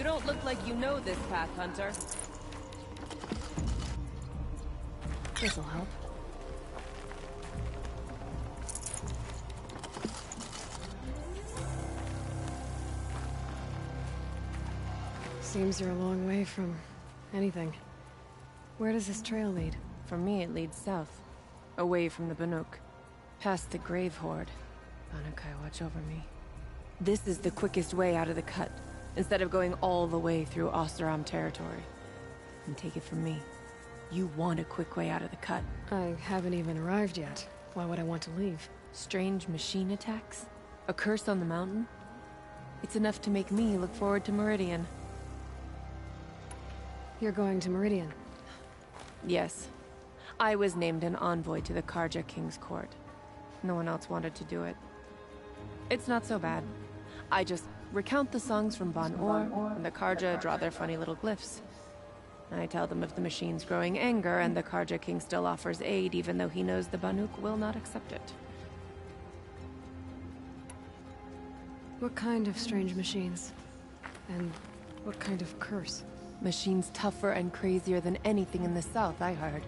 don't look like you know this path, Hunter. This'll help. Seems you're a long way from anything. Where does this trail lead? For me, it leads south. Away from the Banuk. Past the Grave Horde. Anukai, watch over me. This is the quickest way out of the cut, instead of going all the way through Oseram territory. And take it from me, you want a quick way out of the cut. I haven't even arrived yet. Why would I want to leave? Strange machine attacks? A curse on the mountain? It's enough to make me look forward to Meridian. You're going to Meridian? Yes. I was named an envoy to the Karja King's court. No one else wanted to do it. It's not so bad. I just recount the songs from Ban-Or, and the Karja draw their funny little glyphs. I tell them of the machine's growing anger, and the Karja King still offers aid even though he knows the Banuk will not accept it. What kind of strange machines? And what kind of curse? Machines tougher and crazier than anything in the south, I heard.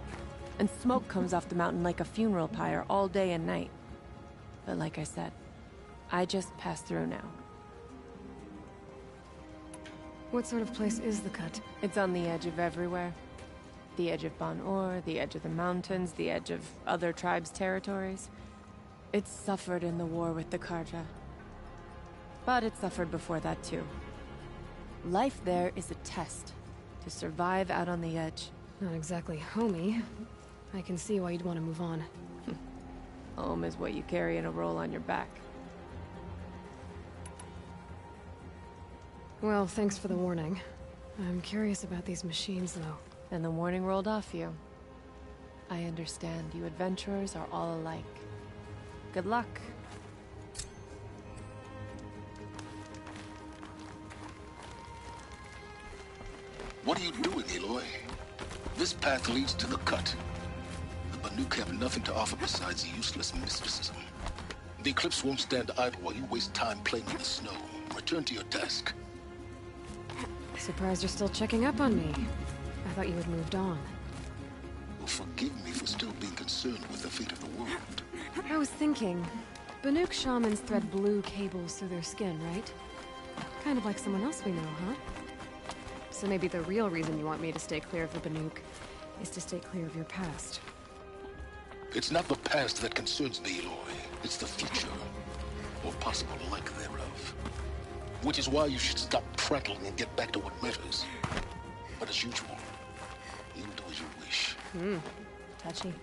And smoke comes off the mountain like a funeral pyre all day and night. But like I said, I just pass through now. What sort of place is the cut? It's on the edge of everywhere. The edge of Ban-Or, the edge of the mountains, the edge of other tribes' territories. It suffered in the war with the Karja. But it suffered before that too. Life there is a test. To survive out on the edge. Not exactly homey. I can see why you'd want to move on. Home is what you carry in a roll on your back. Well, thanks for the warning. I'm curious about these machines, though. And the warning rolled off you. I understand you adventurers are all alike. Good luck. What are you doing, Aloy? This path leads to the cut. The Banuk have nothing to offer besides useless mysticism. The Eclipse won't stand idle while you waste time playing in the snow. Return to your task. Surprised you're still checking up on me. I thought you had moved on. Well, forgive me for still being concerned with the fate of the world. I was thinking, Banuk shamans thread blue cables through their skin, right? Kind of like someone else we know, huh? So maybe the real reason you want me to stay clear of the Banuk is to stay clear of your past. It's not the past that concerns me, Aloy. It's the future. Or possible lack thereof. Which is why you should stop prattling and get back to what matters. But as usual, you do as you wish. Touchy.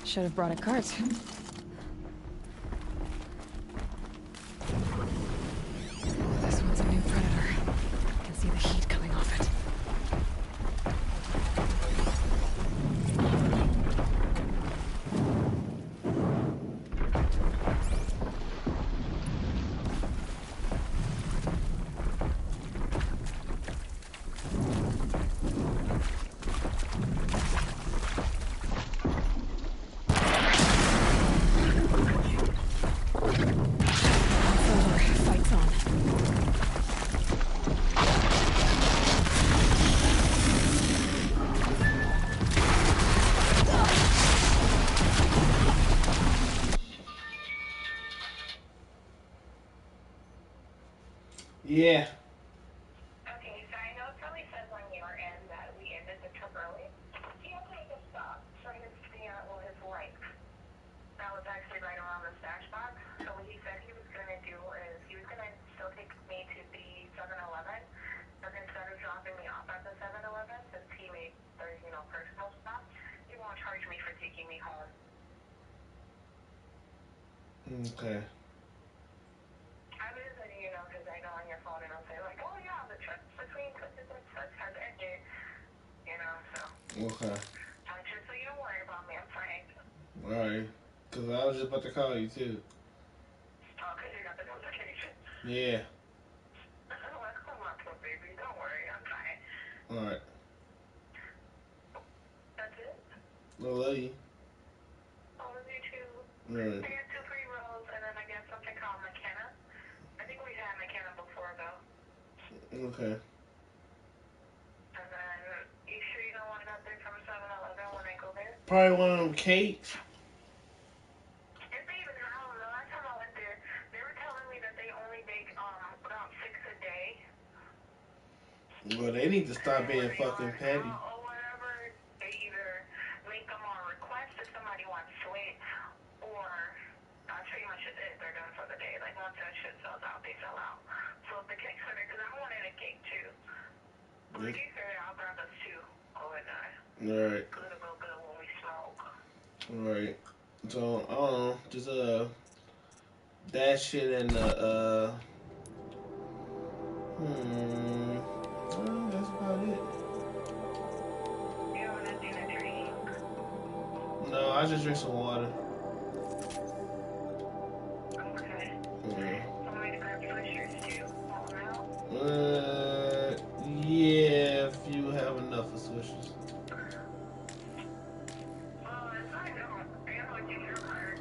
Should have brought a cart. This one's a new predator. I can see the heat coming off it. Yeah. Okay, so I know it probably says on your end that we ended the trip early. He had to make a stop, so he was figuring out what his like. That was actually right around the stash box. So what he said he was gonna do is he was gonna still take me to the 7-Eleven, but instead of dropping me off home. Okay. I was just letting you know because I know on your phone it'll say like, oh yeah, the trip between such and such has ended. You know, so. Okay. Just so you don't worry about me, I'm fine. Alright. Because I was just about to call you, too. Oh, because you got the notification. Yeah. Well, come on, poor baby. Don't worry, I'm fine. Alright. That's it? I love you. I love you too. Alright. I got 2 free rolls, and then I got something called McKenna. I think we had McKenna before, though. Okay. And then, you sure you don't want nothing from 7-Eleven when I go there? Probably one of them cakes. If they even have them, the last time I went there, they were telling me that they only bake about 6 a day. Well, they need to stop being fucking petty. Or whatever. They either make them on request if somebody wants to wait, or that's pretty much it. They're done for the day. Like, once that shit sells out, they sell out. So if the cakes are there, because I wanted a cake too. But if you say I'll grab us 2 over there. Alright. Because it'll go good when we smoke. Alright. So, I don't know. Just, that shit and the, that's about it. You have anything to drink? No, I just drink some water. Okay. Yeah. Want me to grab Swishers too? Want them out? Yeah, if you have enough of swishers. Well, if I don't, I got my ginger card.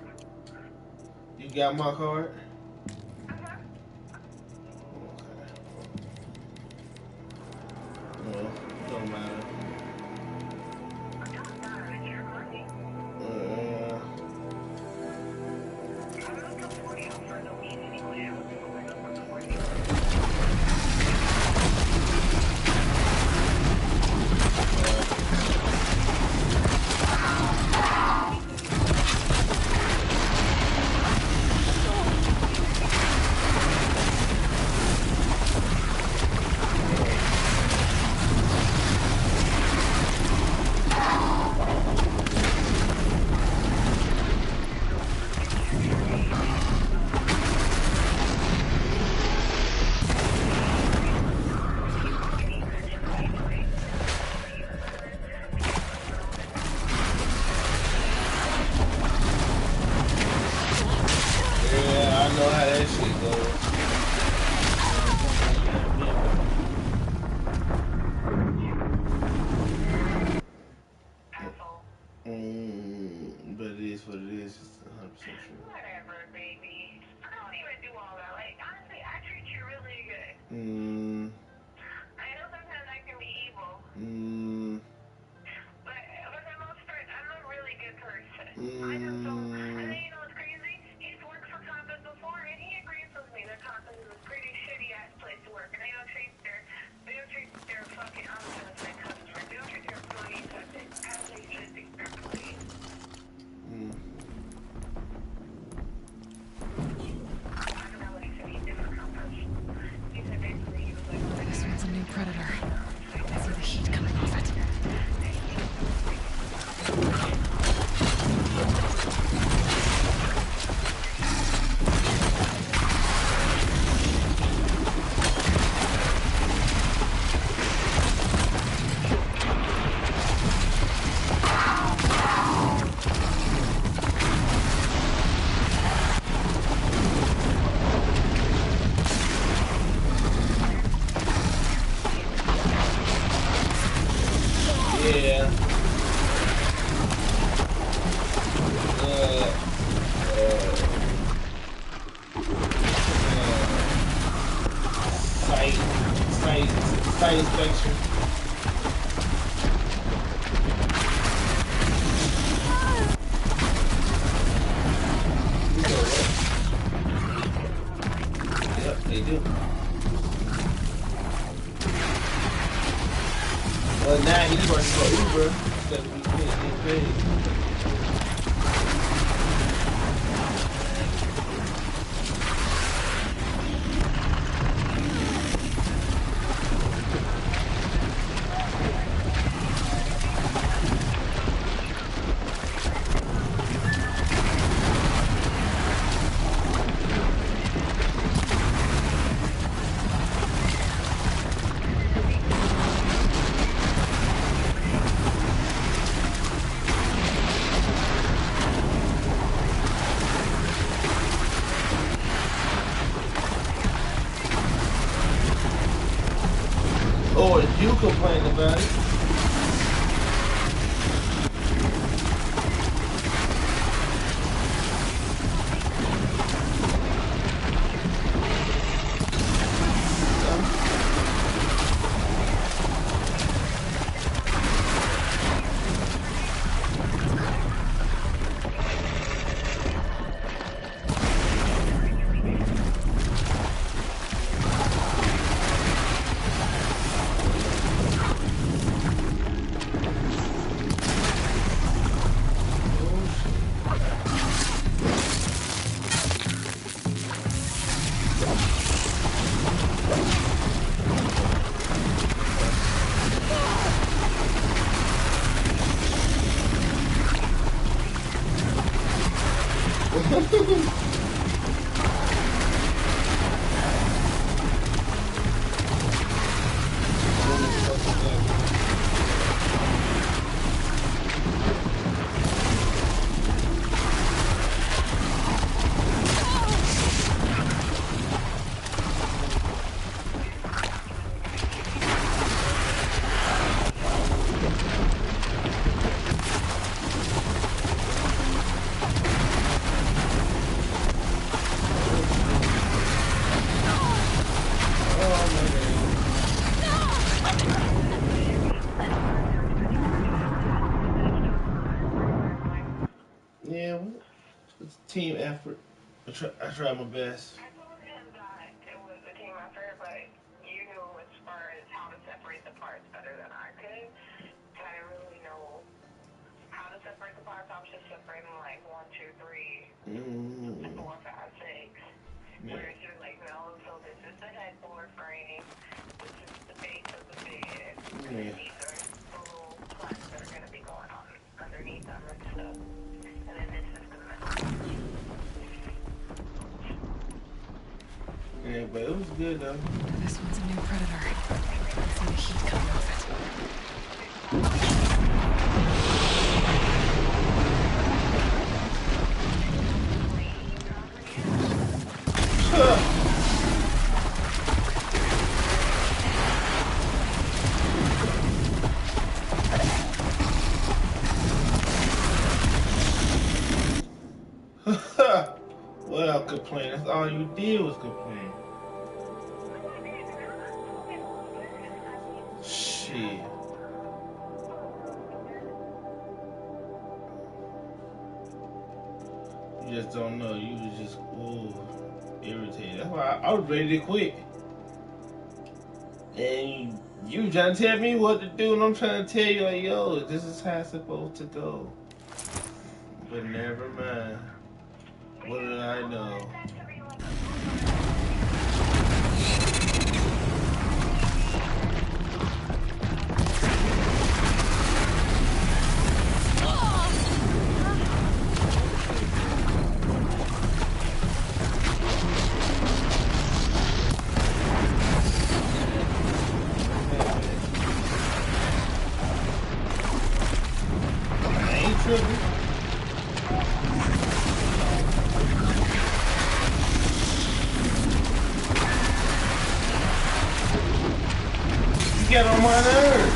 You got my card? Uh-huh. Okay. Well, don't matter. It doesn't matter, it's your money. I was looking 40 out for the weed anyway. I was going up for 40. Yeah, I know how that shit goes. Asshole. But it is what it is. It's 100% true. Whatever, baby. I don't even do all that. Like, honestly, I treat you really good. I know sometimes I can be evil, but for the most part, I'm a really good person. I just don't. And then you know what's crazy? He's worked for Compass before, and he agrees with me that Compass is a pretty shitty ass place to work, and they don't treat their fucking, I'm just gonna say customers, they don't treat their employees as they should treat their employees. I don't know what he said he did for Compass. He said basically he was like, This one's a new predator. I see the heat coming off it. Yeah. Site inspection. Yep, they do. Well, now he's working for Uber. Because we can't get paid. Or you complain about it. Yeah, it's a team effort. I try my best. I told him that it was a team effort, but you knew as far as how to separate the parts better than I could. And I didn't really know how to separate the parts. I was just separating like 1, 2, 3, 4, 5, 6. Whereas you're like, no, so this is the headboard frame, this is the base of the bed, and these are the little planks that are going to be going on underneath them and stuff. And then this is the metal. Yeah, but it was good though. This one's a new predator. I see the heat coming off it. Well, complain. That's all you did was complain. Shit. You just don't know. You was just irritated. That's why I was ready to quit. And you trying to tell me what to do, and I'm trying to tell you like, yo, this is how it's supposed to go. But never mind. What did I know? I ain't tripping. Get on my nerves.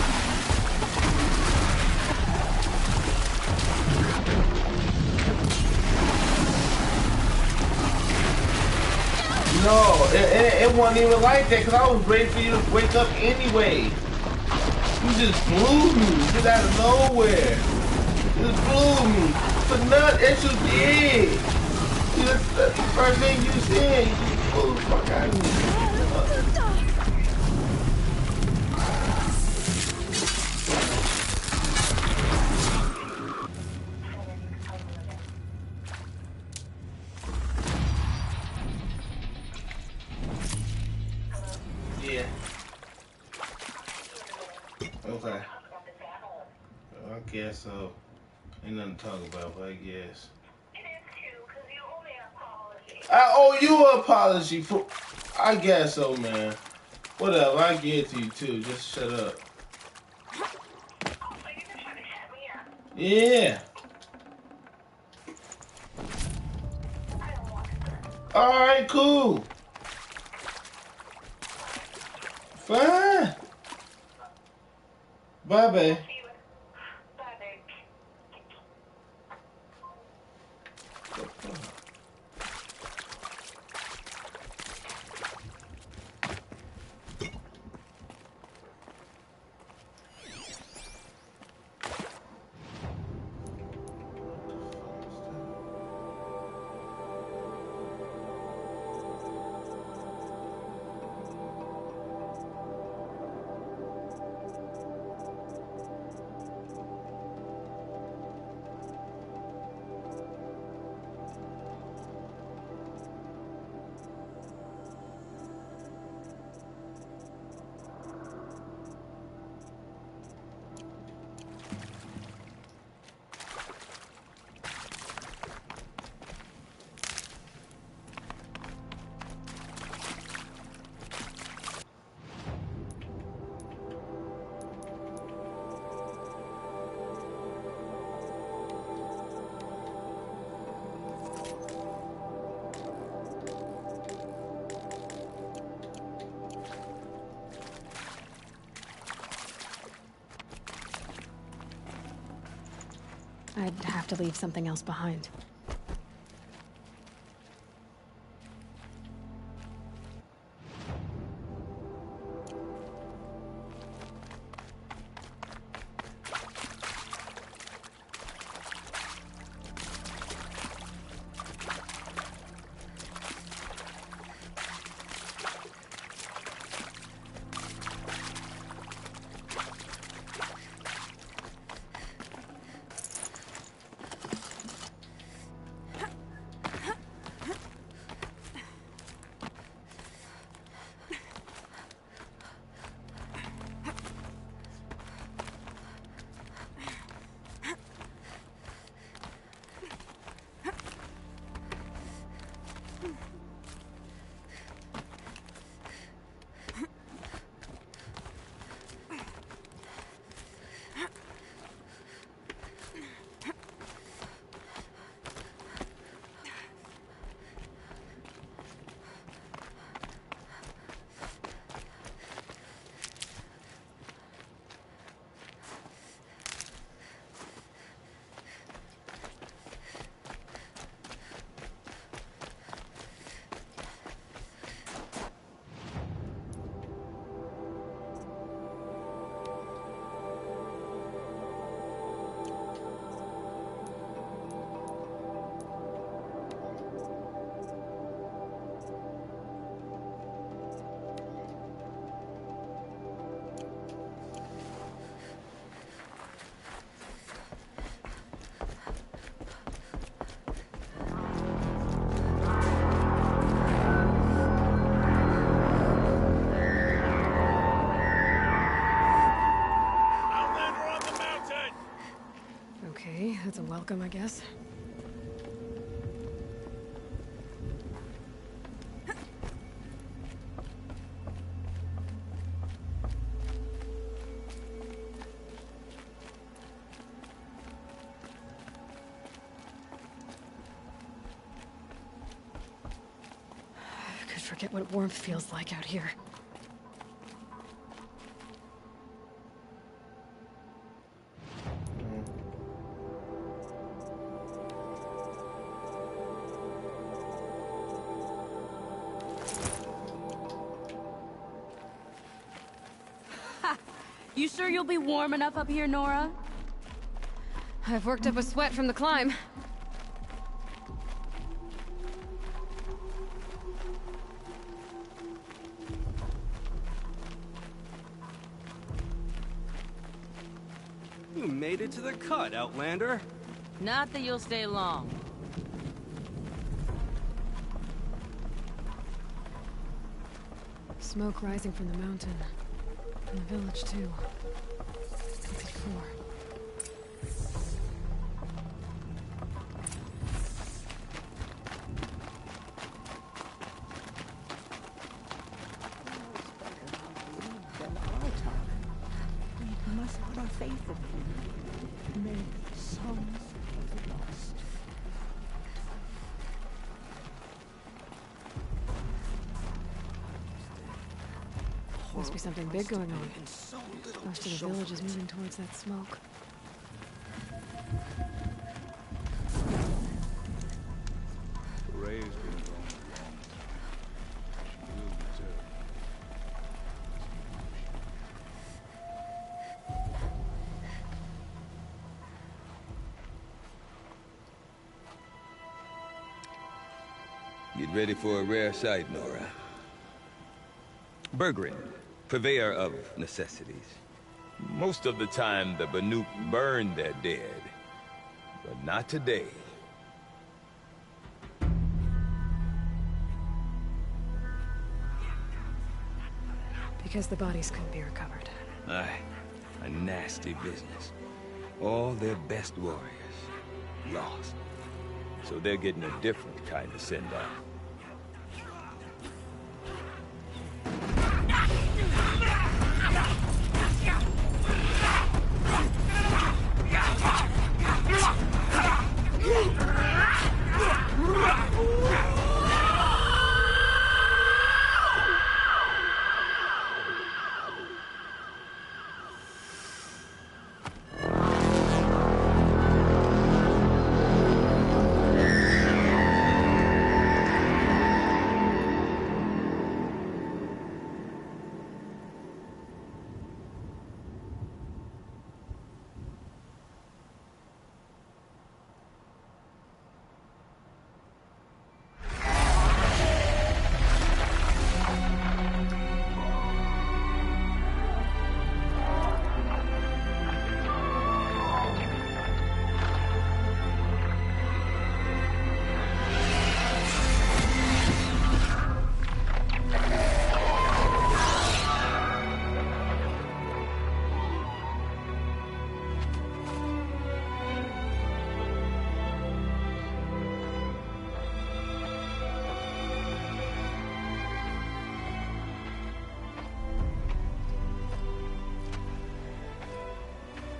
No, it wasn't even like that because I was ready for you to wake up anyway. You just blew me just out of nowhere. You just blew me. But nothing that you did. That's the first thing you said. You just blew the fuck out of me. Yeah. Okay. I guess so. Ain't nothing to talk about, but I guess. It is too, because you owe me an apology. I owe you an apology for. I guess so, man. Whatever, I give it to you too. Just shut up. So you're just trying to shut me up. Yeah. I don't want to. Alright, cool. Fine. Bye, babe. See you. Bye, babe. I'd have to leave something else behind. Okay, that's a welcome, I guess. I could forget what warmth feels like out here. You sure you'll be warm enough up here, Nora? I've worked up a sweat from the climb. You made it to the cut, Outlander. Not that you'll stay long. Smoke rising from the mountain. And the village, too. What's it for? We must put our faith in him. May songs of the lost. Must be something big going on. Most of the village is moving towards that smoke. Ray's been gone long. She will return. Get ready for a rare sight, Nora. Bergrin, purveyor of necessities. Most of the time, the Banuk burn their dead. But not today. Because the bodies couldn't be recovered. Aye, a nasty business. All their best warriors lost. So they're getting a different kind of send-off.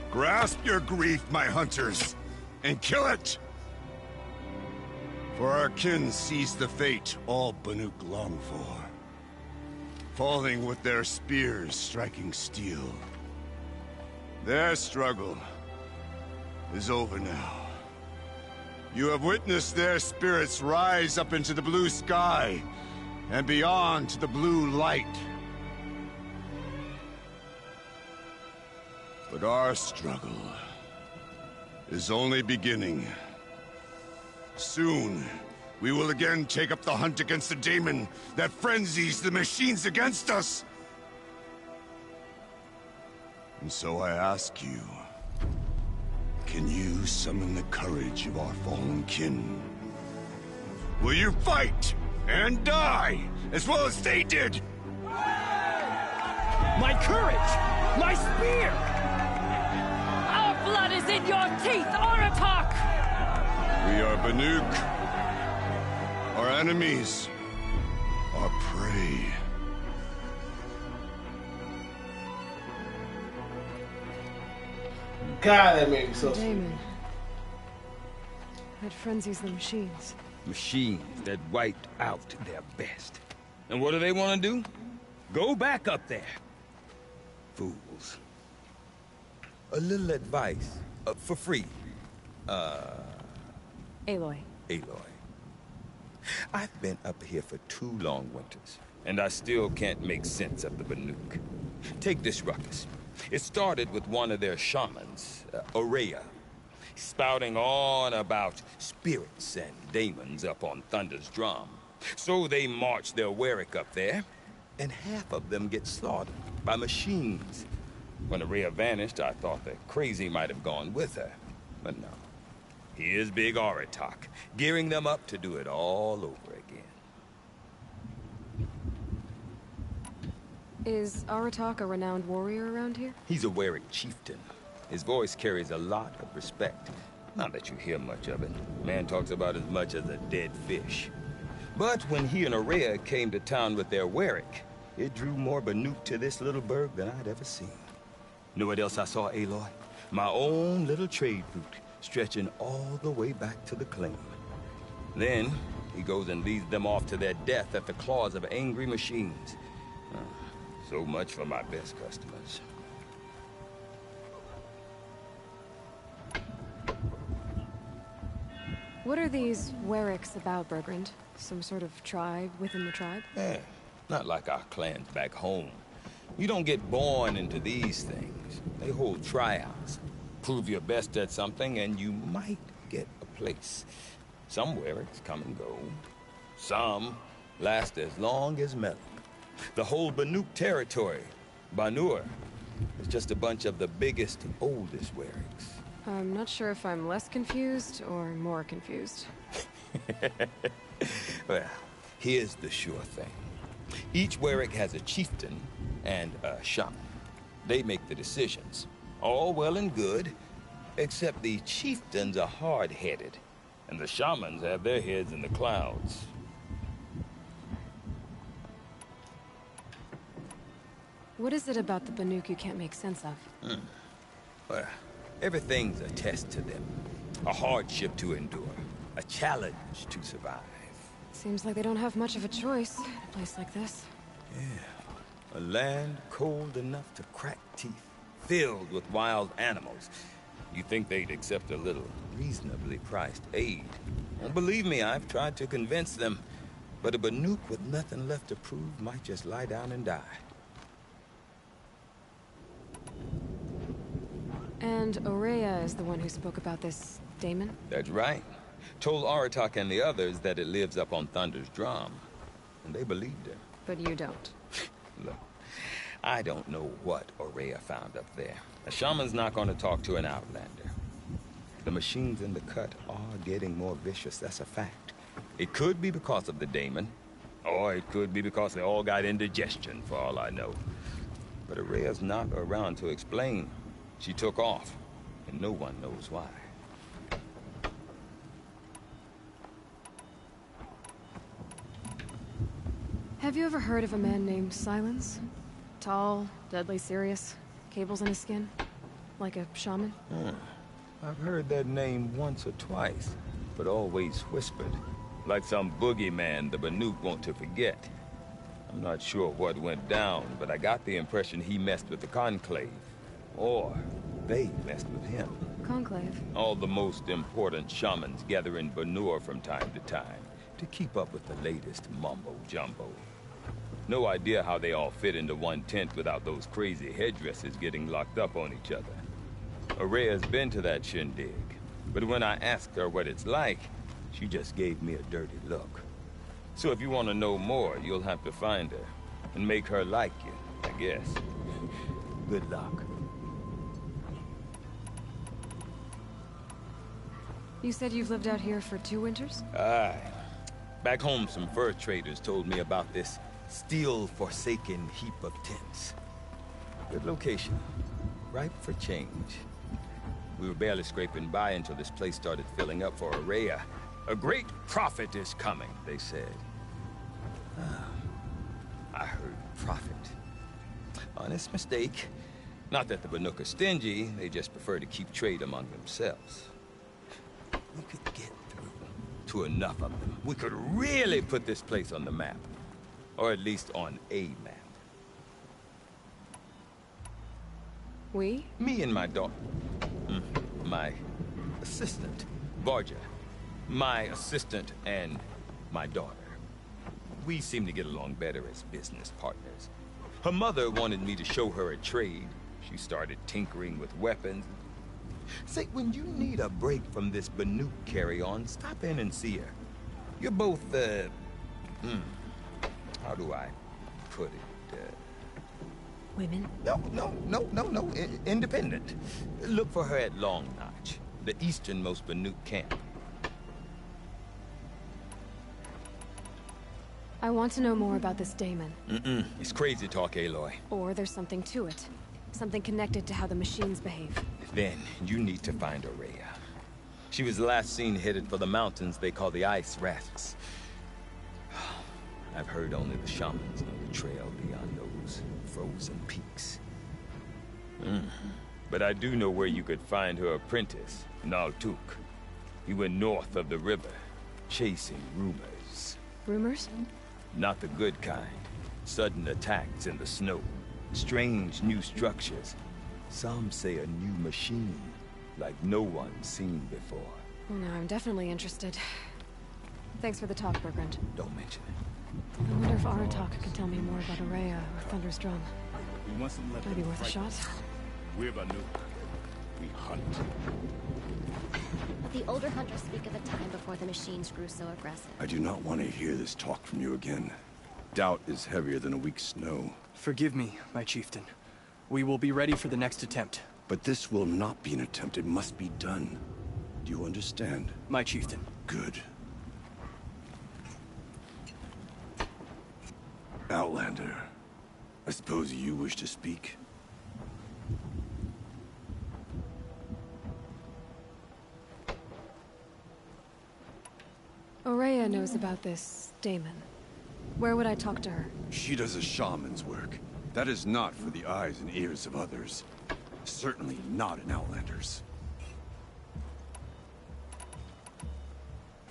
Grasp your grief, my hunters, and kill it! For our kin sees the fate all Banuk long for. Falling with their spears striking steel. Their struggle is over now. You have witnessed their spirits rise up into the blue sky, and beyond to the blue light. But our struggle is only beginning. Soon, we will again take up the hunt against the daemon that frenzies the machines against us. And so I ask you, can you summon the courage of our fallen kin? Will you fight and die as well as they did? My courage! My spear! Our blood is in your teeth, Aratak! We are Banuk. Our enemies are prey. God, that made me so Daemon. That frenzies the machines. Machines that wiped out their best. And what do they want to do? Go back up there. Fools. A little advice, for free. Aloy. Aloy. I've been up here for 2 long winters, and I still can't make sense of the Banuk. Take this ruckus. It started with one of their shamans, Ourea, spouting on about spirits and daemons up on Thunder's drum. So they march their Warwick up there, and half of them get slaughtered by machines. When Ourea vanished, I thought the crazy might have gone with her, but no. Here's Big Aratak, gearing them up to do it all over again. Is Aratak a renowned warrior around here? He's a Warwick chieftain. His voice carries a lot of respect. Not that you hear much of it. Man talks about as much as a dead fish. But when he and Ourea came to town with their Warwick, it drew more Banuk to this little burg than I'd ever seen. Know what else I saw, Aloy? My own little trade route, stretching all the way back to the claim. Then, he goes and leads them off to their death at the claws of angry machines. So much for my best customers. What are these Werrics about, Bergrand? Some sort of tribe within the tribe? Yeah, not like our clans back home. You don't get born into these things. They hold tryouts. Prove your best at something and you might get a place. Some Werrics come and go. Some last as long as Melon. The whole Banuk territory, Banur, is just a bunch of the biggest, oldest Werrics. I'm not sure if I'm less confused or more confused. Well, here's the sure thing. Each Werric has a chieftain and a shaman. They make the decisions. All well and good, except the chieftains are hard-headed, and the shamans have their heads in the clouds. What is it about the Banuk you can't make sense of? Well, everything's a test to them. A hardship to endure. A challenge to survive. Seems like they don't have much of a choice in a place like this. Yeah. A land cold enough to crack teeth. Filled with wild animals. You think they'd accept a little reasonably priced aid. Well, believe me, I've tried to convince them. But a Banuk with nothing left to prove might just lie down and die. And Ourea is the one who spoke about this daemon? That's right. Told Aratak and the others that it lives up on Thunder's drum. And they believed her. But you don't. Look, I don't know what Ourea found up there. A shaman's not going to talk to an outlander. The machines in the cut are getting more vicious, that's a fact. It could be because of the daemon, or it could be because they all got indigestion, for all I know. But Ourea's not around to explain. She took off, and no one knows why. Have you ever heard of a man named Silence? Tall, deadly serious, cables in his skin? Like a shaman? I've heard that name once or twice, but always whispered. Like some boogeyman the Banuk want to forget. I'm not sure what went down, but I got the impression he messed with the Conclave. Or they messed with him. Conclave? All the most important shamans gather in Banur from time to time to keep up with the latest mumbo-jumbo. No idea how they all fit into one tent without those crazy headdresses getting locked up on each other. Ourea's been to that shindig, but when I asked her what it's like, she just gave me a dirty look. So if you want to know more, you'll have to find her and make her like you, I guess. Good luck. You said you've lived out here for 2 winters? Aye. Back home, some fur traders told me about this steel-forsaken heap of tents. Good location. Ripe for change. We were barely scraping by until this place started filling up for Ourea. A great prophet is coming, they said. I heard prophet. Honest mistake. Not that the Banuk are stingy, they just prefer to keep trade among themselves. We could get through to enough of them. We could really put this place on the map. Or at least on a map. We? Me and my daughter. My assistant, Barja. My assistant and my daughter. We seem to get along better as business partners. Her mother wanted me to show her a trade. She started tinkering with weapons. Say, when you need a break from this Banuk carry-on, stop in and see her. You're both, how do I put it? Women? No. Independent. Look for her at Long Notch, the easternmost Banuk camp. I want to know more about this daemon. It's crazy talk, Aloy. Or there's something to it. Something connected to how the machines behave. Then you need to find Ourea. She was last seen headed for the mountains they call the Ice Rasps. I've heard only the shamans know the trail beyond those frozen peaks. But I do know where you could find her apprentice, Naltuk. He went north of the river, chasing rumors. Rumors? Not the good kind. Sudden attacks in the snow. Strange new structures. Some say a new machine, like no one's seen before. Well, now I'm definitely interested. Thanks for the talk, Bergrand. Don't mention it. I wonder if Aratak can tell me more about Ourea or Thunder's Drum. We mustn't let Might be them worth a frighten shot. us. We're Banuk. We hunt. But the older hunters speak of a time before the machines grew so aggressive. I do not want to hear this talk from you again. Doubt is heavier than a week's snow. Forgive me, my chieftain. We will be ready for the next attempt. But this will not be an attempt. It must be done. Do you understand? My chieftain. Good. Outlander, I suppose you wish to speak? Ourea knows about this Damon. Where would I talk to her? She does a shaman's work. That is not for the eyes and ears of others. Certainly not an Outlander's.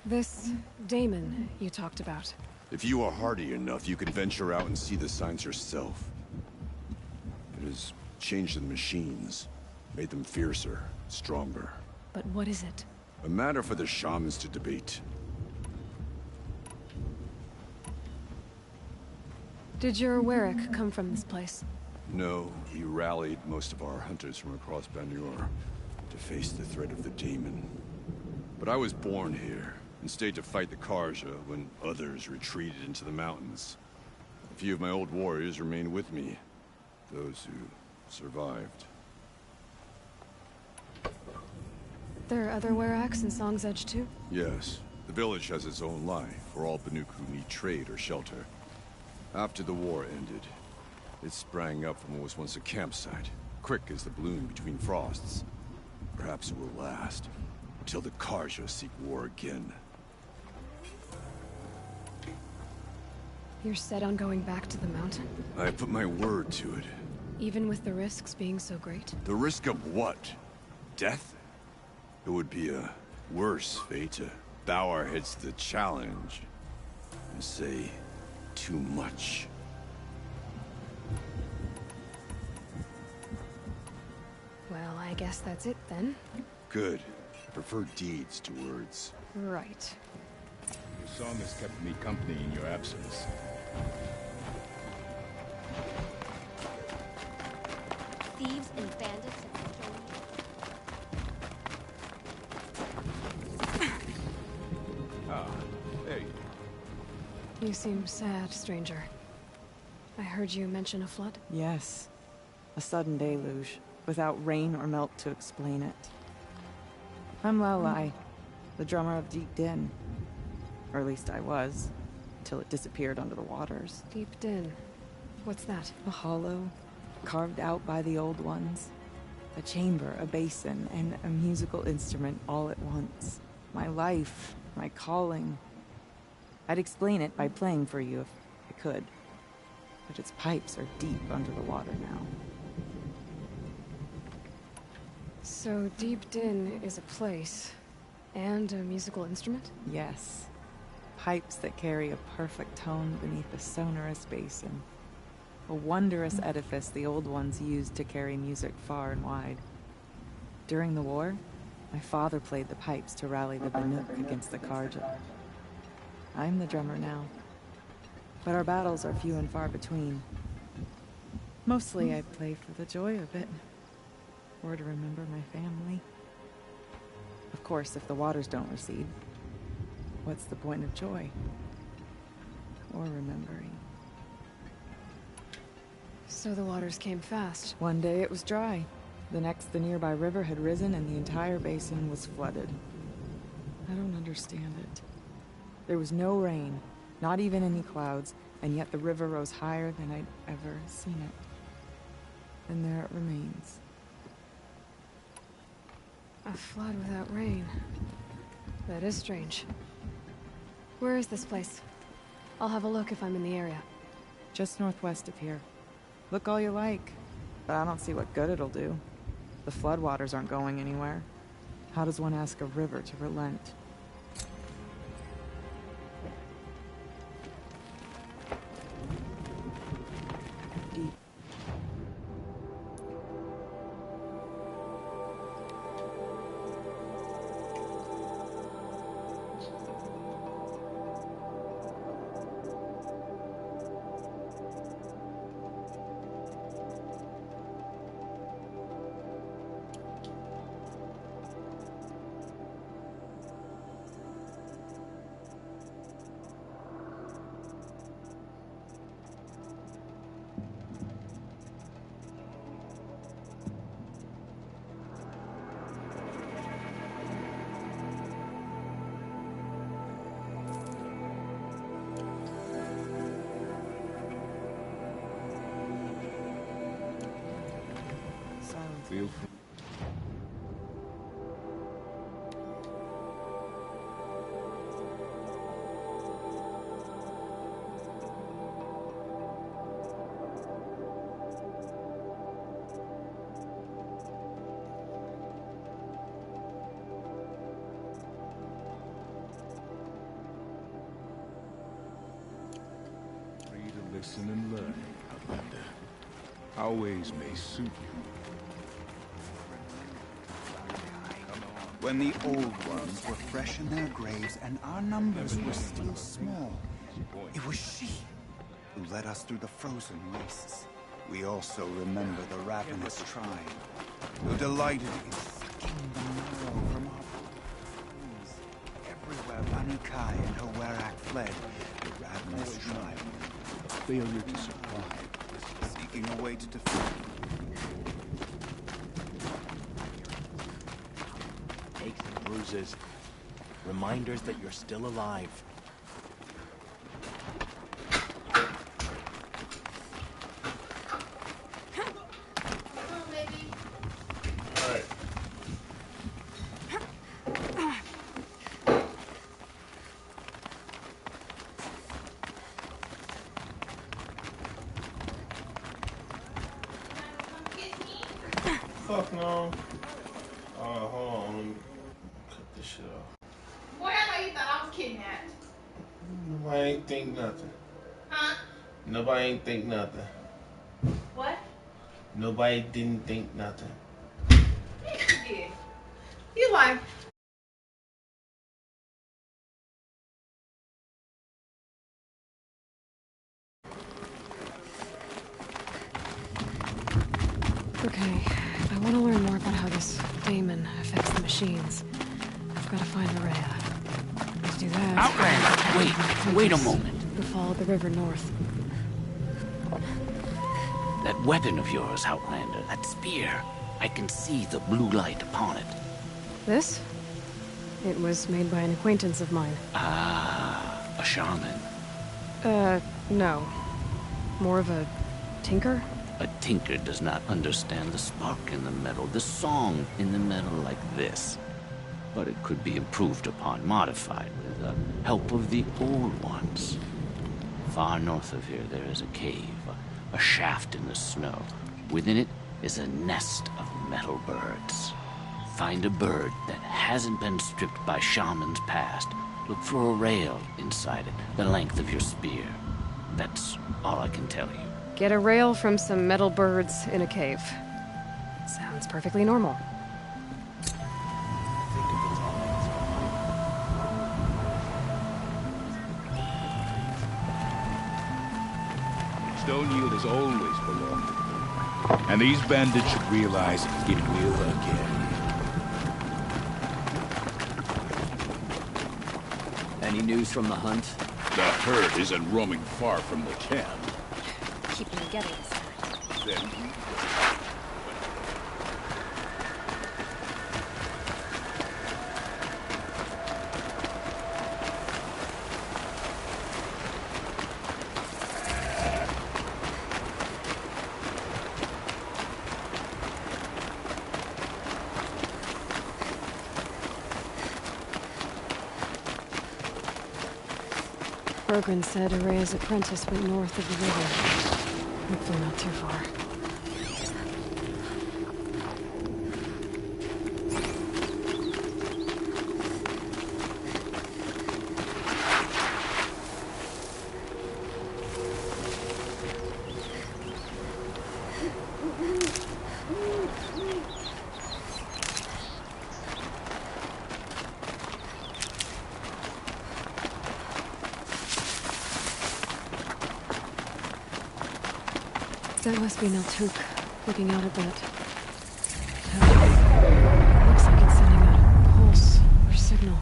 This Damon you talked about. If you are hardy enough, you can venture out and see the signs yourself. It has changed the machines, made them fiercer, stronger. But what is it? A matter for the shamans to debate. Did your Warwick come from this place? No, he rallied most of our hunters from across Banur to face the threat of the demon. But I was born here, and stayed to fight the Karja when others retreated into the mountains. A few of my old warriors remained with me, those who survived. There are other Warracks in Song's Edge too? Yes, the village has its own life for all Banuk who need trade or shelter. After the war ended, it sprang up from what was once a campsite, quick as the bloom between frosts. Perhaps it will last, until the Karja seek war again. You're set on going back to the mountain? I put my word to it. Even with the risks being so great? The risk of what? Death? It would be a worse fate to bow our heads to the challenge and say too much. Well, I guess that's it then. Good. I prefer deeds to words. Right. Your song has kept me company in your absence. Thieves and bandits have killed. Ah, hey. You seem sad, stranger. I heard you mention a flood? Yes. A sudden deluge, without rain or melt to explain it. I'm Lalai, the drummer of Deep Din. Or at least I was, till it disappeared under the waters. Deep Din. What's that? A hollow, carved out by the old ones. A chamber, a basin, and a musical instrument all at once. My life, my calling. I'd explain it by playing for you if I could. But its pipes are deep under the water now. So Deep Din is a place, and a musical instrument? Yes. Pipes that carry a perfect tone beneath a sonorous basin. A wondrous edifice the old ones used to carry music far and wide. During the war, my father played the pipes to rally the Banuk against the Karja. I'm the drummer now. But our battles are few and far between. Mostly I play for the joy of it. Or to remember my family. Of course, if the waters don't recede, what's the point of joy? Or remembering? So the waters came fast. One day it was dry. The next, the nearby river had risen and the entire basin was flooded. I don't understand it. There was no rain, not even any clouds, and yet the river rose higher than I'd ever seen it. And there it remains. A flood without rain. That is strange. Where is this place? I'll have a look if I'm in the area. Just northwest of here. Look all you like, but I don't see what good it'll do. The floodwaters aren't going anywhere. How does one ask a river to relent? Feel free. Listen and learn, Outlander. Our ways may suit you. When the old ones were fresh in their graves and our numbers were still small, it was she who led us through the frozen wastes. We also remember the ravenous tribe, who delighted in sucking the marrow from our bones. Everywhere Banu Kai and her Werak fled, the ravenous tribe, Failure to survive, seeking a way to defeat. Aches and bruises, reminders that you're still alive. Fuck no. Hold on. Let me cut this shit off. Boy, I know you thought I was kidnapped. Nobody ain't think nothing. Huh? Nobody ain't think nothing. What? Nobody didn't think nothing. Yes, you did. You like... Okay, if I want to learn more about how this daemon affects the machines, I've got to find Rhea. To do that... Outlander! Wait a moment. The fall of the river north. That weapon of yours, Outlander, that spear, I can see the blue light upon it. This? It was made by an acquaintance of mine. Ah, a shaman. No. More of a tinker? A tinker does not understand the spark in the metal, the song in the metal like this. But it could be improved upon, modified with the help of the old ones. Far north of here there is a cave, a shaft in the snow. Within it is a nest of metal birds. Find a bird that hasn't been stripped by shamans past. Look for a rail inside it, the length of your spear. That's all I can tell you. Get a rail from some metal birds in a cave. Sounds perfectly normal. Stonehill has always belonged to me. And these bandits should realize it will again. Any news from the hunt? The herd isn't roaming far from the camp. Keep them together this time. Then Bergren said Araya's apprentice went north of the river. Hopefully not too far. That must be Naltuk, looking out at that. Looks like it's sending out a pulse or signal.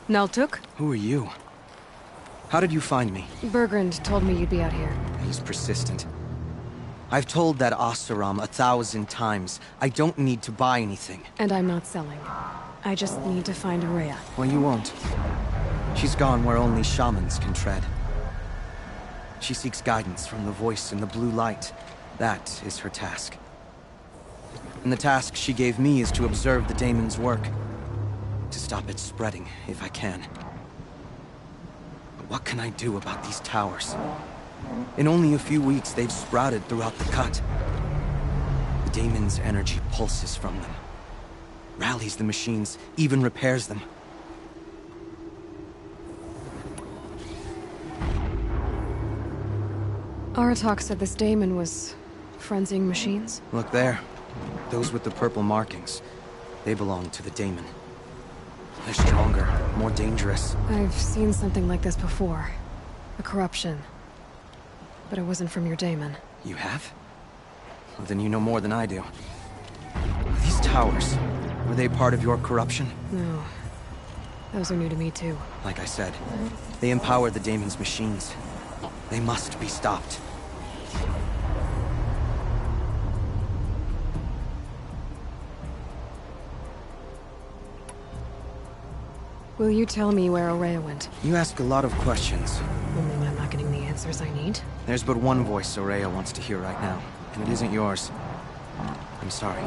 Naltuk? Who are you? How did you find me? Bergrand told me you'd be out here. He's persistent. I've told that Oseram 1,000 times. I don't need to buy anything. And I'm not selling. I just need to find Araya. Well, you won't. She's gone where only shamans can tread. She seeks guidance from the voice in the blue light That is her task. And the task she gave me is to observe the daemon's work. To stop it spreading, if I can. But what can I do about these towers? In only a few weeks, they've sprouted throughout the cut. The daemon's energy pulses from them. Rallies the machines, even repairs them. Aratak said this daemon was frenzying machines. Look there. Those with the purple markings. They belong to the daemon. They're stronger, more dangerous. I've seen something like this before. A corruption. But it wasn't from your daemon. You have? Well, then you know more than I do. These towers, were they part of your corruption? No. Those are new to me too. Like I said, they empower the daemon's machines. They must be stopped. Will you tell me where Ourea went? You ask a lot of questions. Only when I'm not getting the answers I need. There's but one voice Ourea wants to hear right now, and it isn't yours. I'm sorry.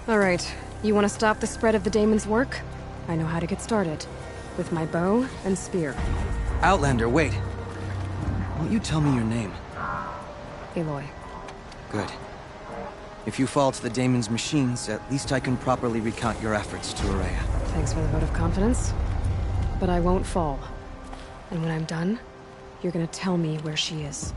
All right. You want to stop the spread of the daemon's work? I know how to get started. With my bow and spear. Outlander, wait. Won't you tell me your name? Aloy. Good. If you fall to the daemon's machines, at least I can properly recount your efforts to Ourea. Thanks for the vote of confidence. But I won't fall. And when I'm done, you're gonna tell me where she is.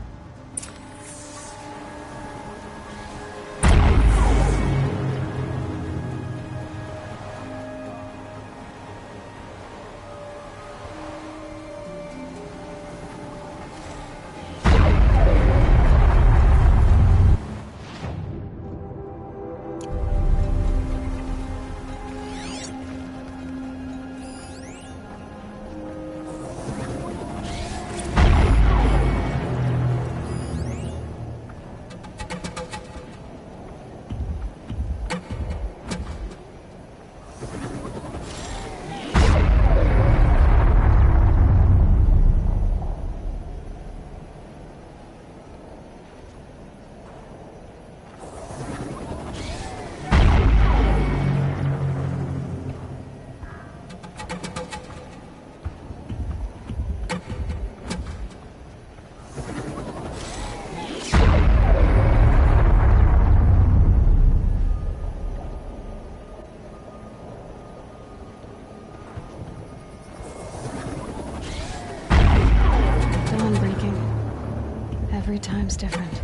Every time's different.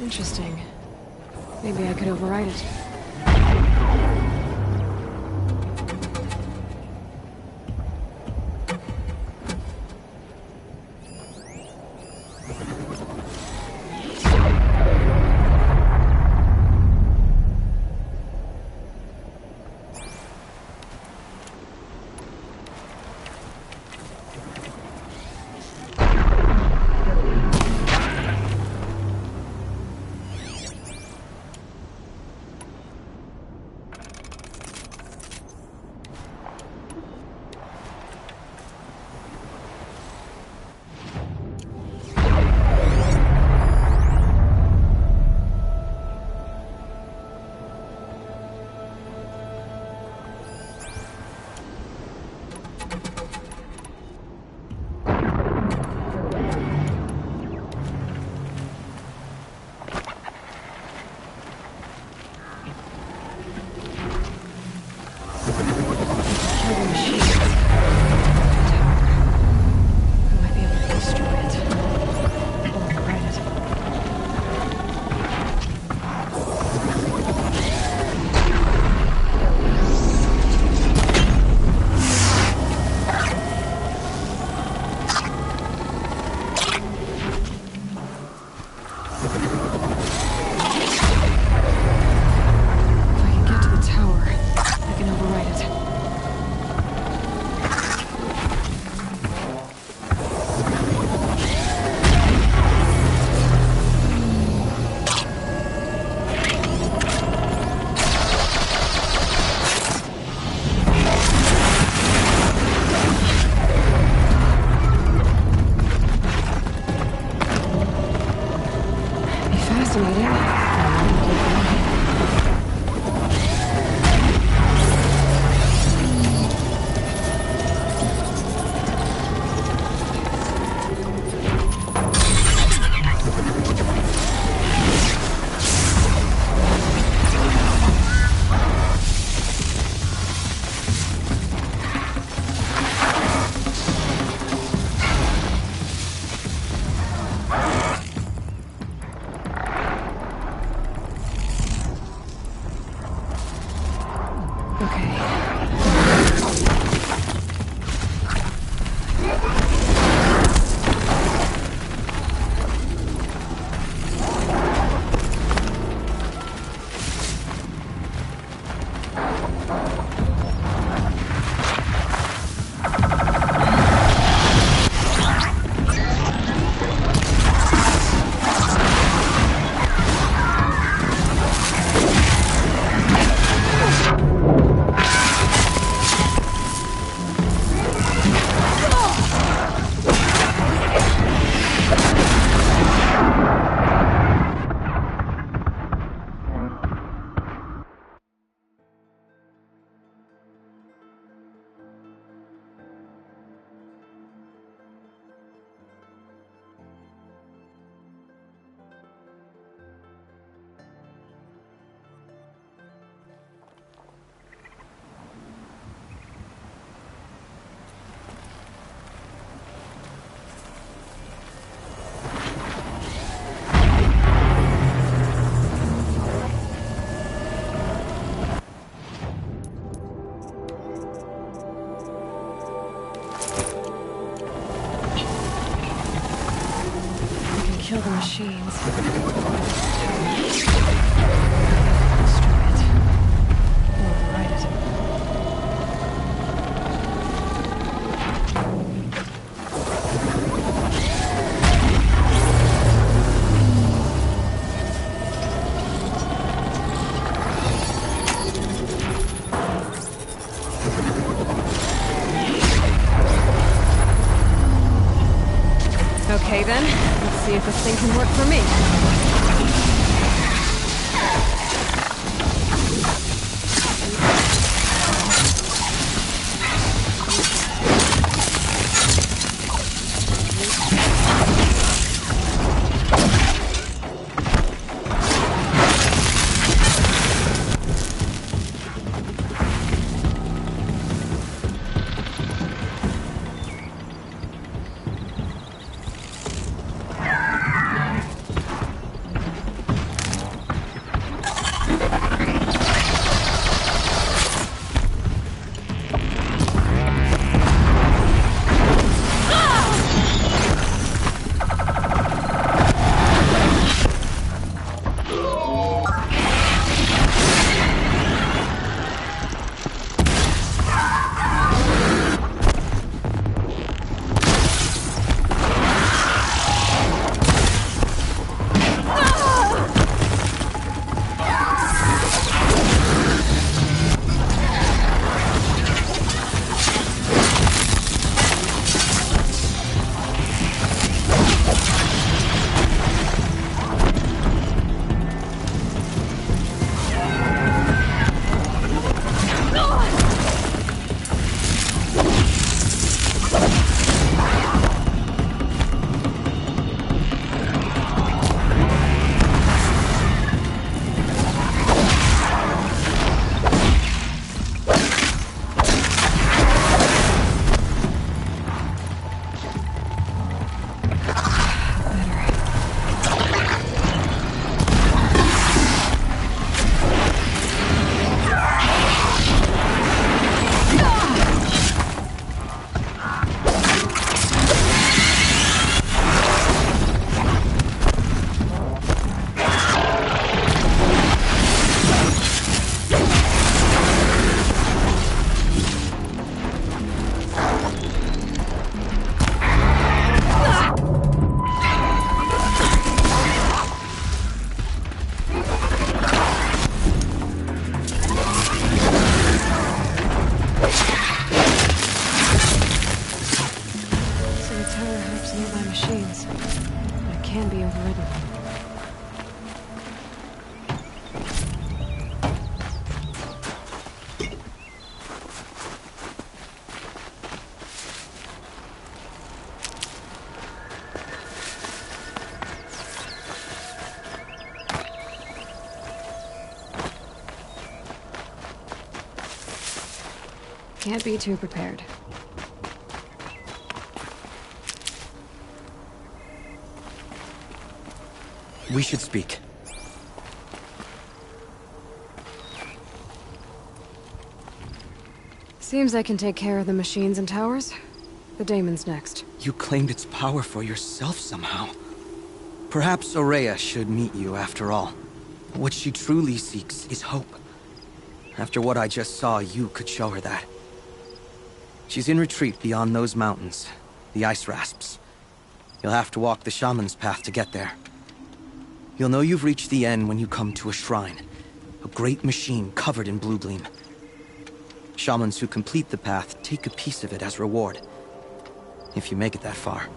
Interesting. Maybe I could override it. fascinating. Kill the machines. Destroy it. Override it. Okay then, let's see if this thing can work for me. Can't be too prepared. We should speak. Seems I can take care of the machines and towers. The daemon's next. You claimed its power for yourself somehow. Perhaps Ourea should meet you after all. What she truly seeks is hope. After what I just saw, you could show her that. She's in retreat beyond those mountains, the Ice Rasps. You'll have to walk the Shaman's path to get there. You'll know you've reached the end when you come to a shrine. A great machine covered in blue gleam. Shamans who complete the path take a piece of it as reward. If you make it that far.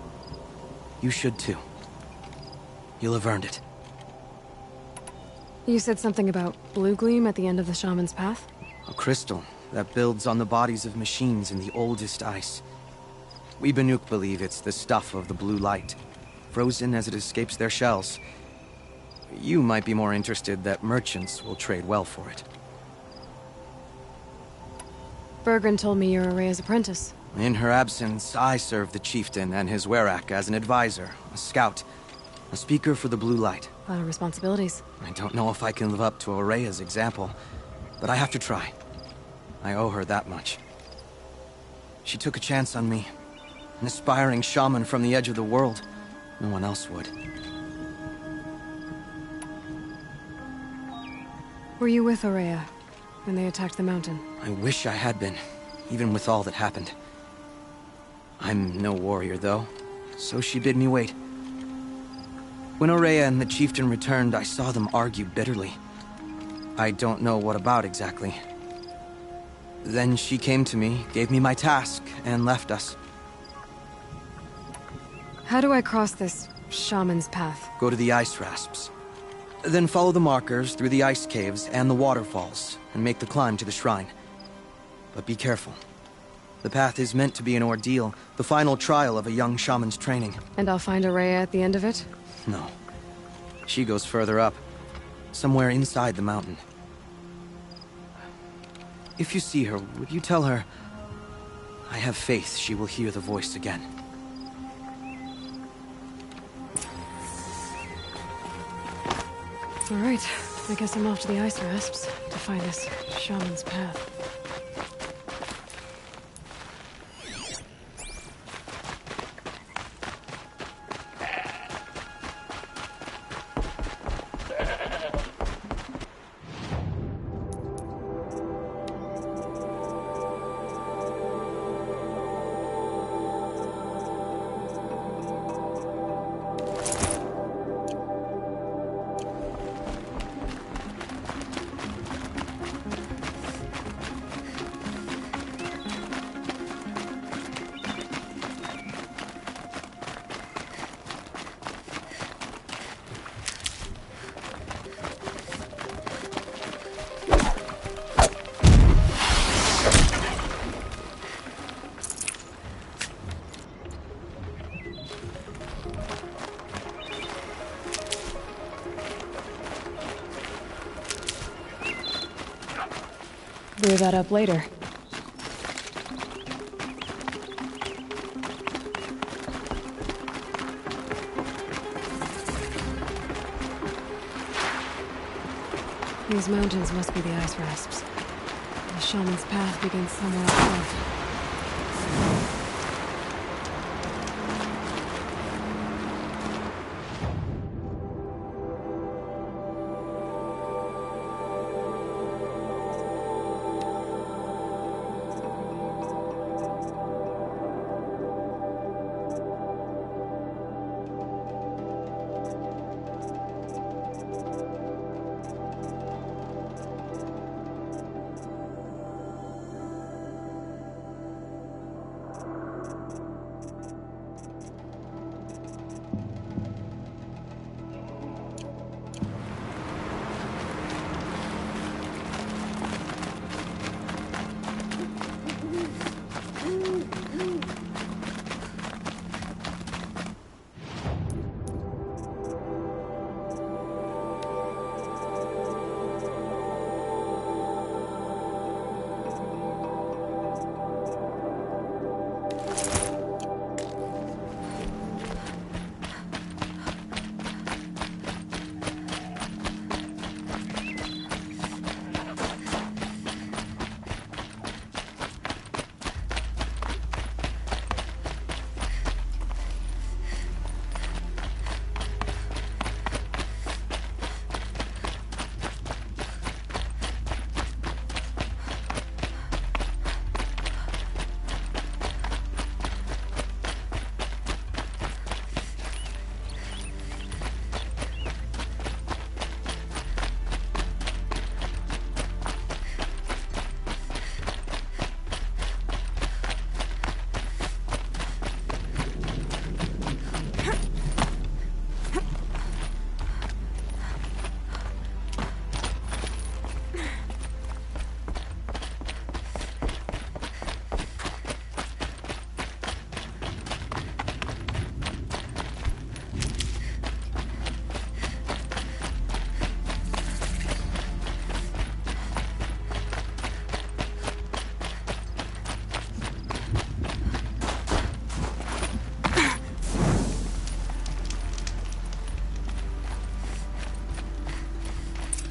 You should too. You'll have earned it. You said something about blue gleam at the end of the Shaman's path? A crystal that builds on the bodies of machines in the oldest ice. We Banuk believe it's the stuff of the blue light, frozen as it escapes their shells. You might be more interested that merchants will trade well for it. Bergren told me you're Ourea's apprentice. In her absence, I serve the chieftain and his werak as an advisor, a scout, a speaker for the blue light. A lot of responsibilities. I don't know if I can live up to Ourea's example, but I have to try. I owe her that much. She took a chance on me. An aspiring shaman from the edge of the world. No one else would. Were you with Ourea when they attacked the mountain? I wish I had been, even with all that happened. I'm no warrior, though, so she bid me wait. When Ourea and the chieftain returned, I saw them argue bitterly. I don't know what about exactly. Then she came to me, gave me my task, and left us. How do I cross this shaman's path? Go to the Ice Rasps. Then follow the markers through the ice caves and the waterfalls, and make the climb to the shrine. But be careful. The path is meant to be an ordeal, the final trial of a young shaman's training. And I'll find Ourea at the end of it? No. She goes further up. Somewhere inside the mountain. If you see her, would you tell her... I have faith she will hear the voice again. All right. I guess I'm off to the Ice Rasps to find this shaman's path. Clear that up later. These mountains must be the Ice Rasps. The shaman's path begins somewhere up above.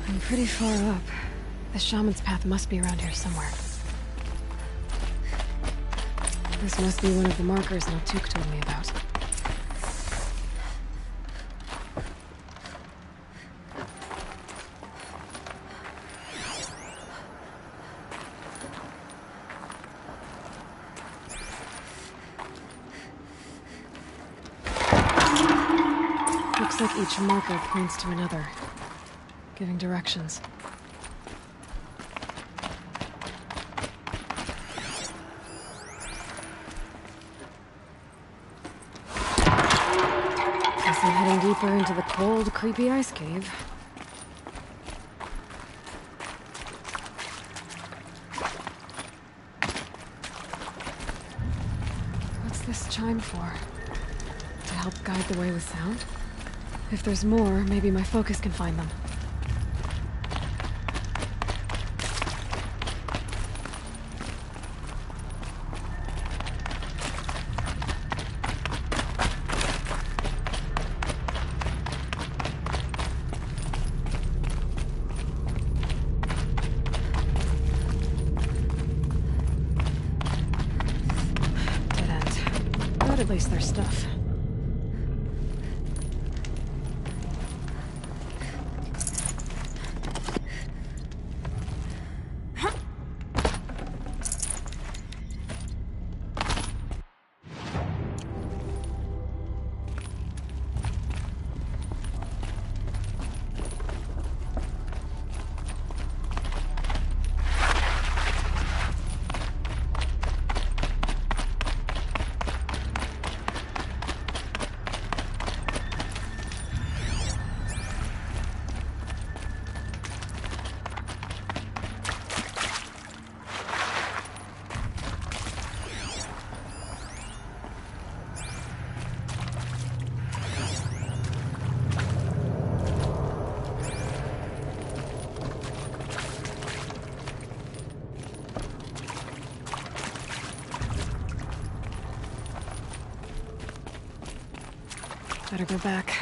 I'm pretty far up. The shaman's path must be around here somewhere. This must be one of the markers Naltuk told me about. Looks like each marker points to another, giving directions. Guess I'm heading deeper into the cold, creepy ice cave. What's this chime for? To help guide the way with sound? If there's more, maybe my focus can find them. Dead end. But at least there's stuff. Better go back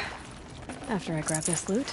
after I grab this loot.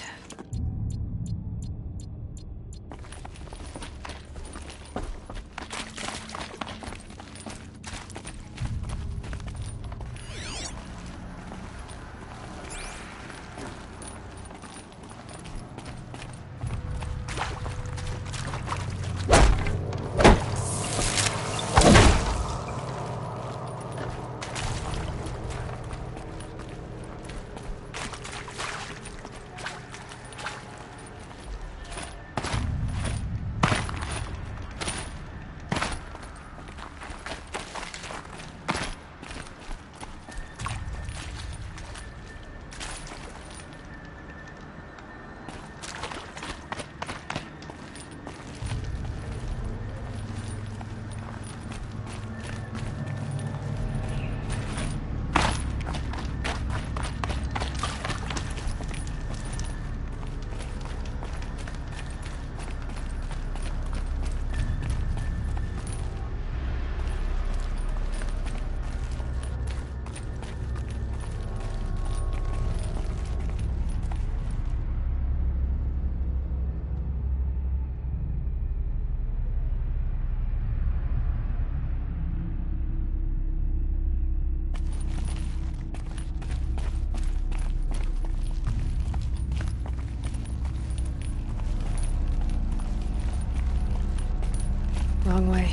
Wrong way.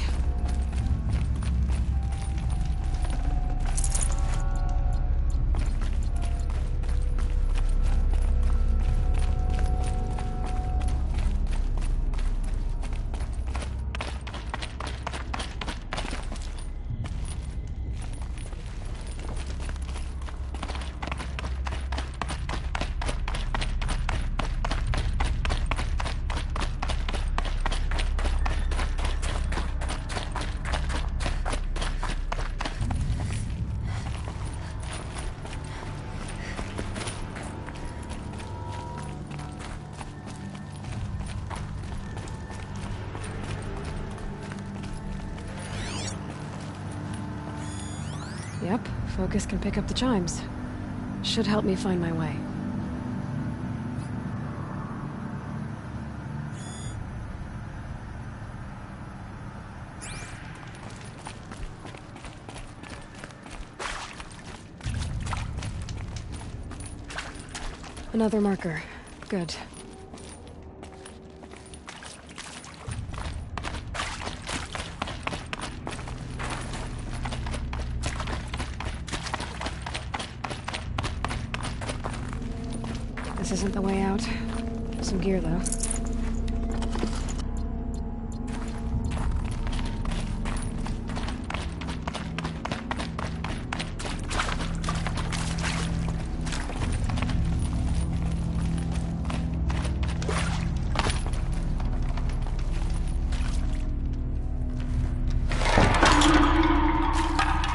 Yep, focus can pick up the chimes. Should help me find my way. Another marker. Good. This isn't the way out. Some gear, though.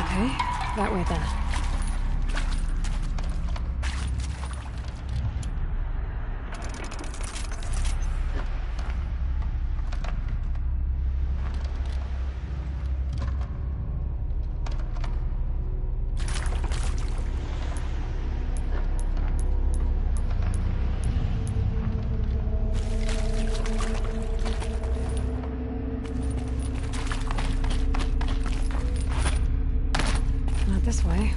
Okay, that way then. Not this way.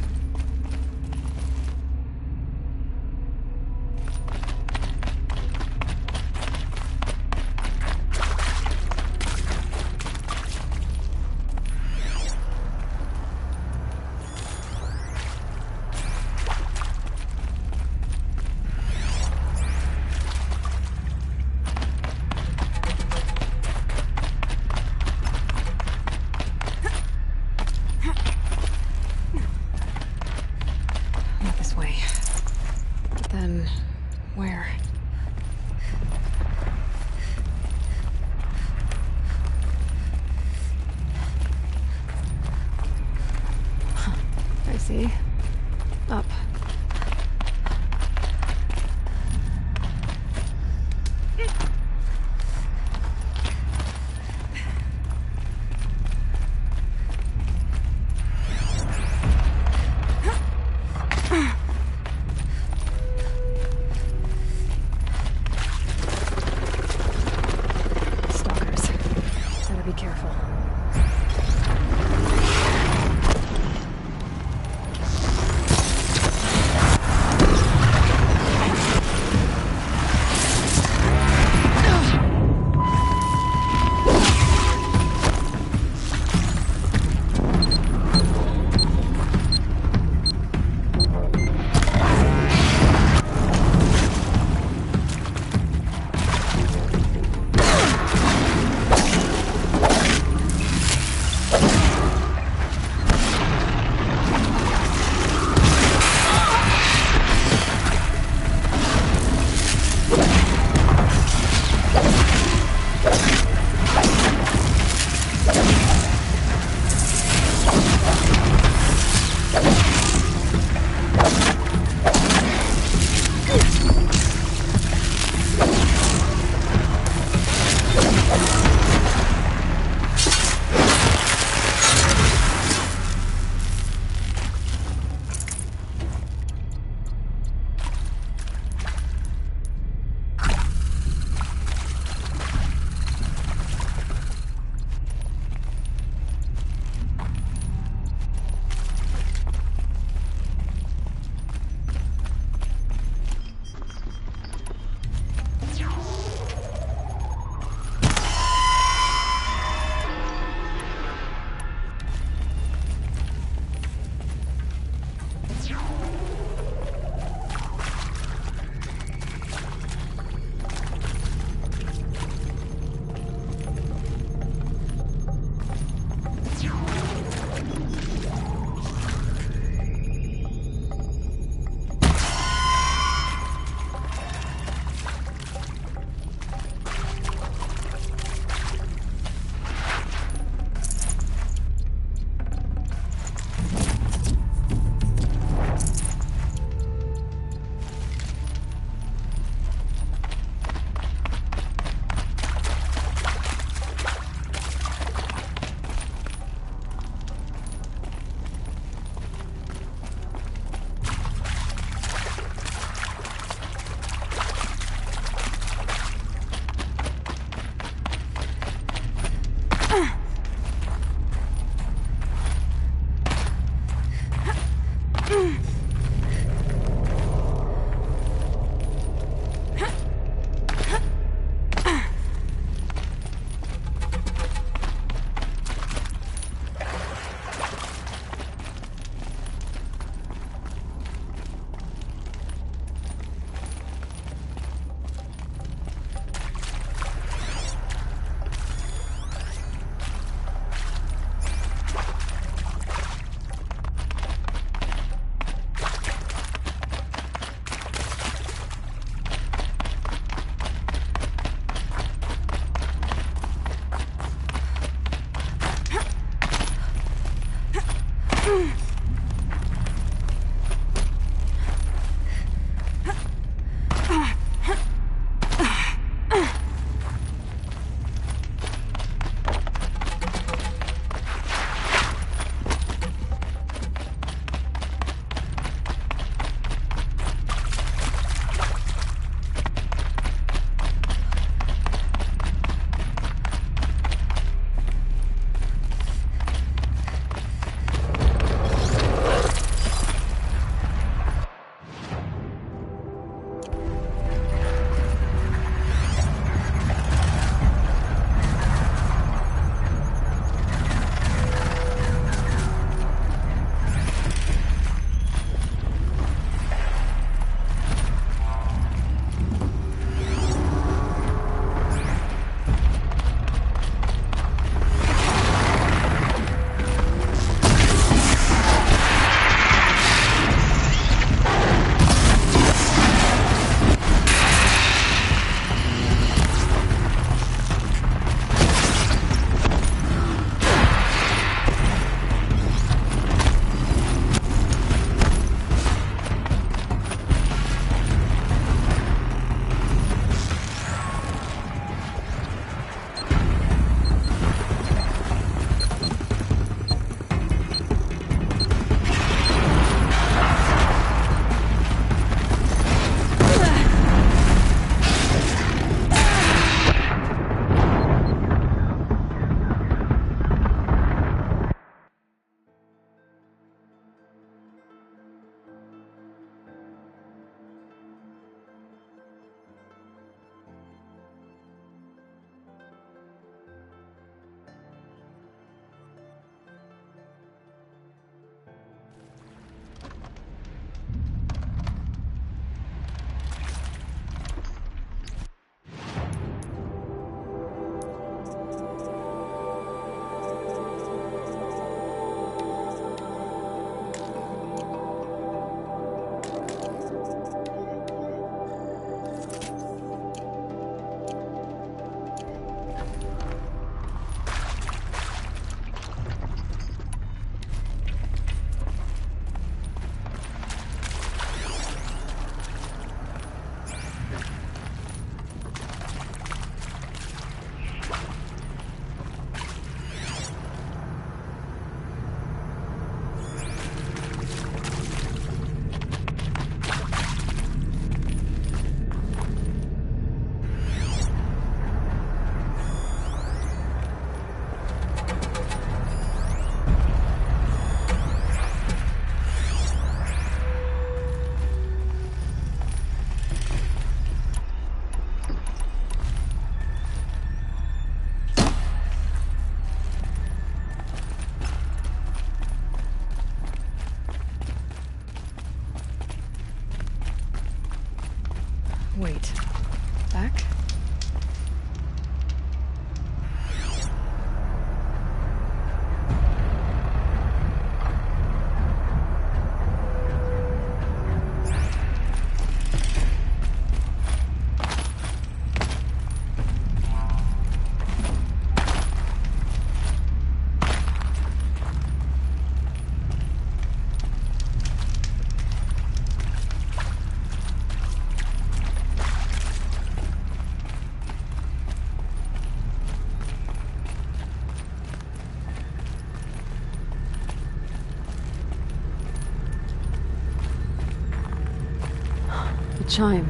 chime.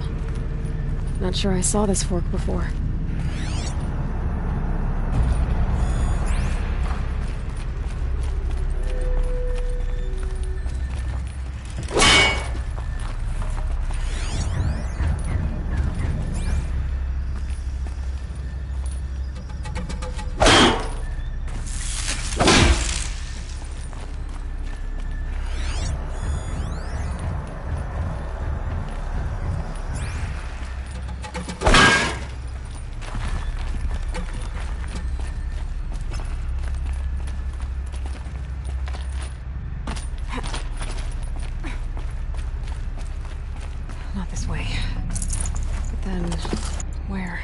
Not sure I saw this fork before. Not this way. But then, where?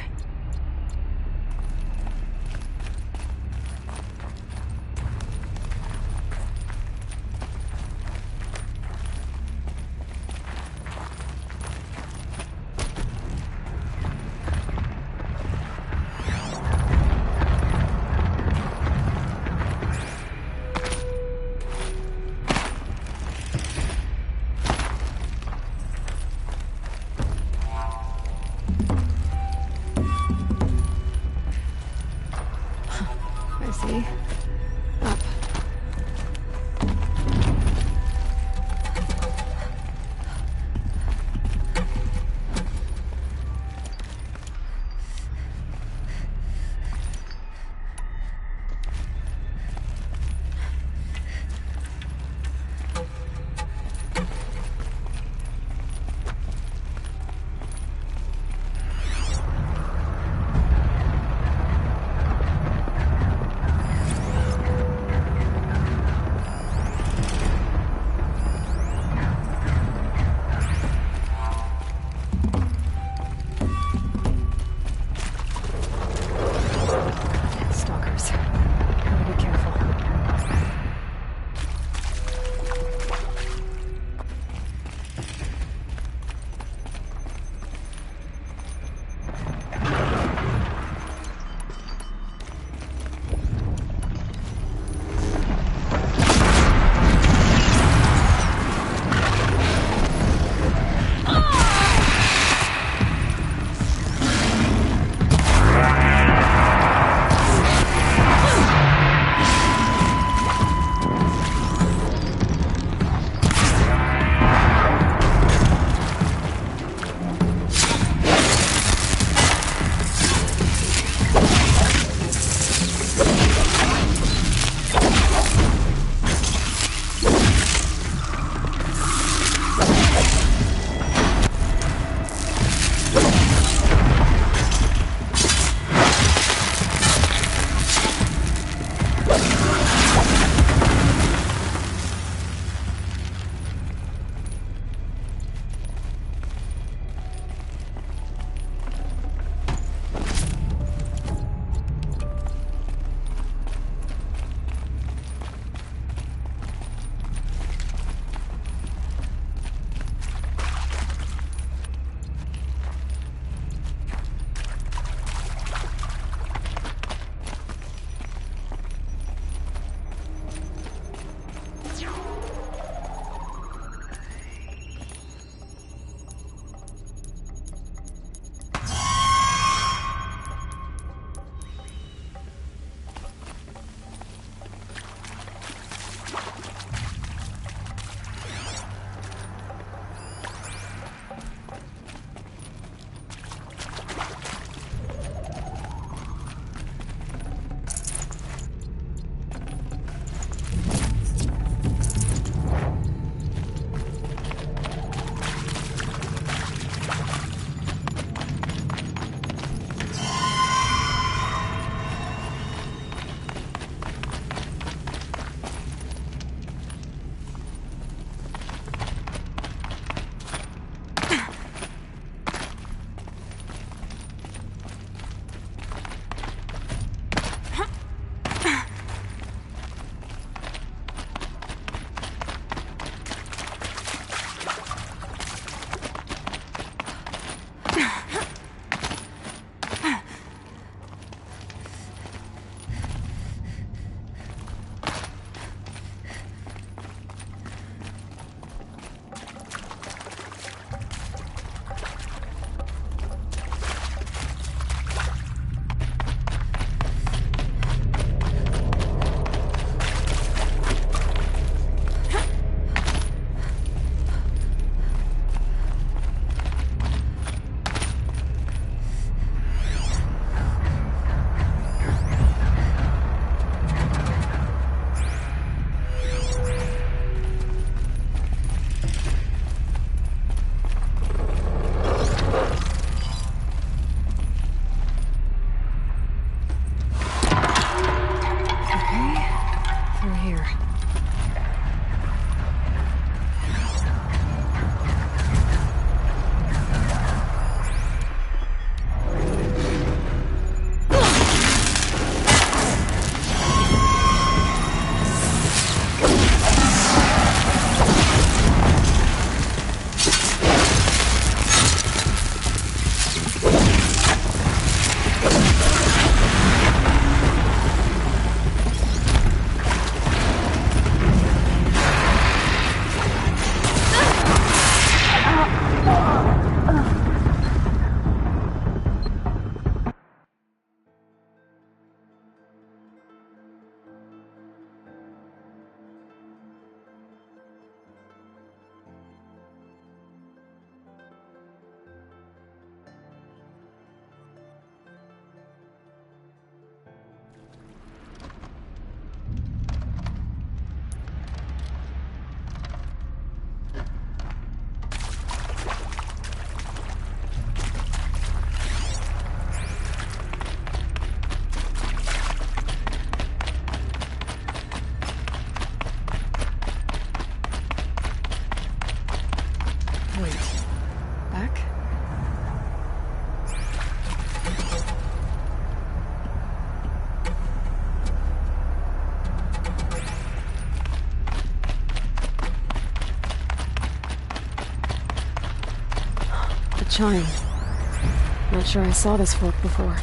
chime. Not sure I saw this fork before.